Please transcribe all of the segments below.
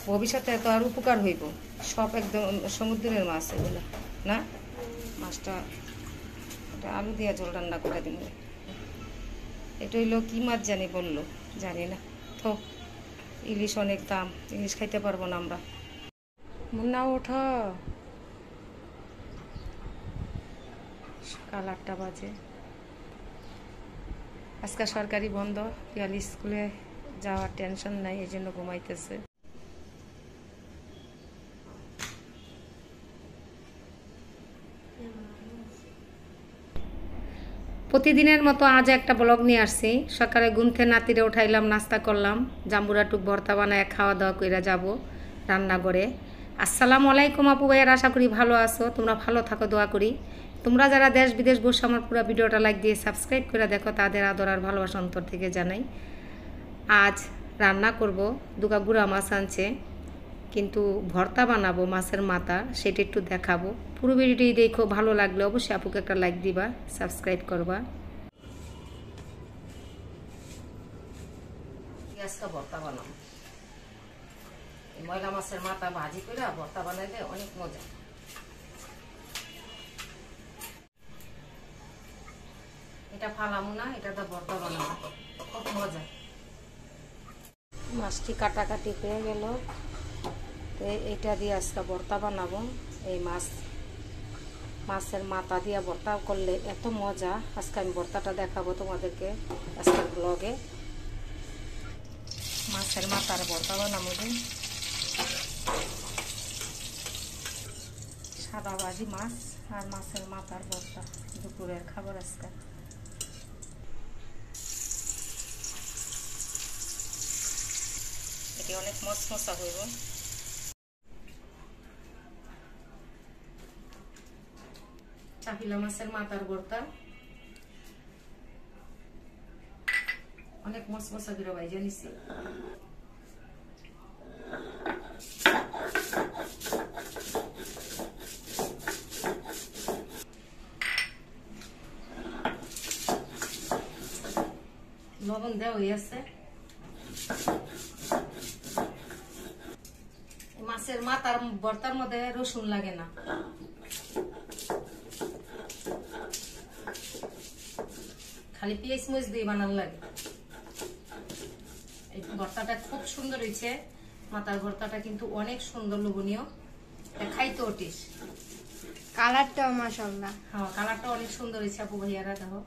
ভবিষ্যতে তো আর উপকার হইব। সব একদম সমুদ্রের মাছ এগুলো না। মাছটা এটা আলু দিয়ে ঝোল রান্না করে দিন। এটা হইলো কি মাছ জানি বললো, জানি না তো। ইলিশ অনেক দাম, ইলিশ খাইতে পারবো না আমরা। মুন্না ওঠো, সকাল 8টা বাজে। আজকে সরকারি বন্ধ, পিয়ালি স্কুলে যাওয়ার টেনশন নাই, এই জন্য ঘুমাইতেছে। প্রতিদিনের মতো আজ একটা ব্লগ নিয়ে আসছি। সকালে ঘুম থেকে নাতিরে উঠাইলাম, নাস্তা করলাম, জাম্বুরা টুক ভর্তা বানায় খাওয়া দাওয়া করে যাব রান্নাঘরে। আসসালামু আলাইকুম আপু ভাইয়ার, আশা করি ভালো আছো। তোমরা ভালো থাকো, দোয়া করি। তোমরা যারা দেশ বিদেশ বসে আমার পুরো ভিডিওটা লাইক দিয়ে সাবস্ক্রাইব করে দেখো, তাদের আদর আর ভালোবাসা অন্তর থেকে জানাই। আজ রান্না করব, দুকা গুঁড়া মাছ আনছে, কিন্তু ভর্তা বানাবো মাছের মাথা, সেটা একটু দেখাবো। পুরো ভিডিওটি দেখো, ভালো লাগলে অবশ্যই আপুকে একটা লাইক দিবা, সাবস্ক্রাইব করবা। আজকে ভর্তা বানাবো, ময়লা মাছের মাথা ভাজি করে ভর্তা বানাইলে অনেক মজা। এটা ফালামু না, এটা তো ভর্তা বানাবো, খুব মজা। মাছটি কাটাকাটি হয়ে গেল, তো এটা দিয়ে আজকে ভর্তা বানাবো। এই মাছের মাথা দিয়ে ভর্তা করলে এত মজা। আজকে আমি ভর্তাটা দেখাবো তোমাদেরকে আজকের ব্লগে। মাছের মাথার ভর্তা বানাবো, সাদা ভাজি মাছ আর মাছের মাথার ভর্তা, দুপুরের খাবার আজকে। এটি অনেক মশমশা হইব। চাপিলা মাছের মাথার ভর্তা অনেক মশমশা করে ভাইজা নিছি। লবণ দেওয়া হয়েছে। মাছের মাথার ভর্তার মধ্যে রসুন লাগে না, খালি পেঁয়াজ মরিচ দিয়ে বানানো লাগে। এই ভর্তাটা খুব সুন্দর হয়েছে, মাথার ভর্তাটা কিন্তু অনেক সুন্দর, লোভনীয়, খাইতেও টেস্ট। কালারটাও মাশাআল্লাহ। হ্যাঁ, কালারটা অনেক সুন্দর হয়েছে আপু ভাইয়ারা, দেখো।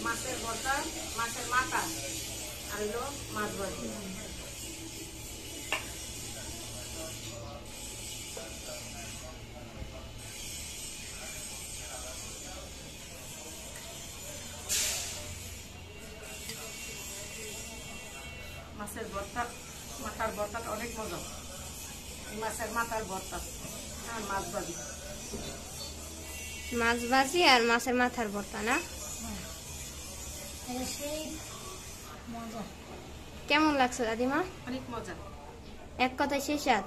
মাছের ভর্তা, মাছের মাথা আর হলো মাছ ভাজি। মাছের ভর্তা, মাথার ভর্তাটা অনেক মজা। মাছের মাথার ভর্তা আর মাছ ভাজি। মাছ ভাজি আর মাছের মাথার ভর্তা না? সেই মজা। কেমন লাগছে দাদিমা? অনেক মজা, এক কথায় সেই স্বাদ।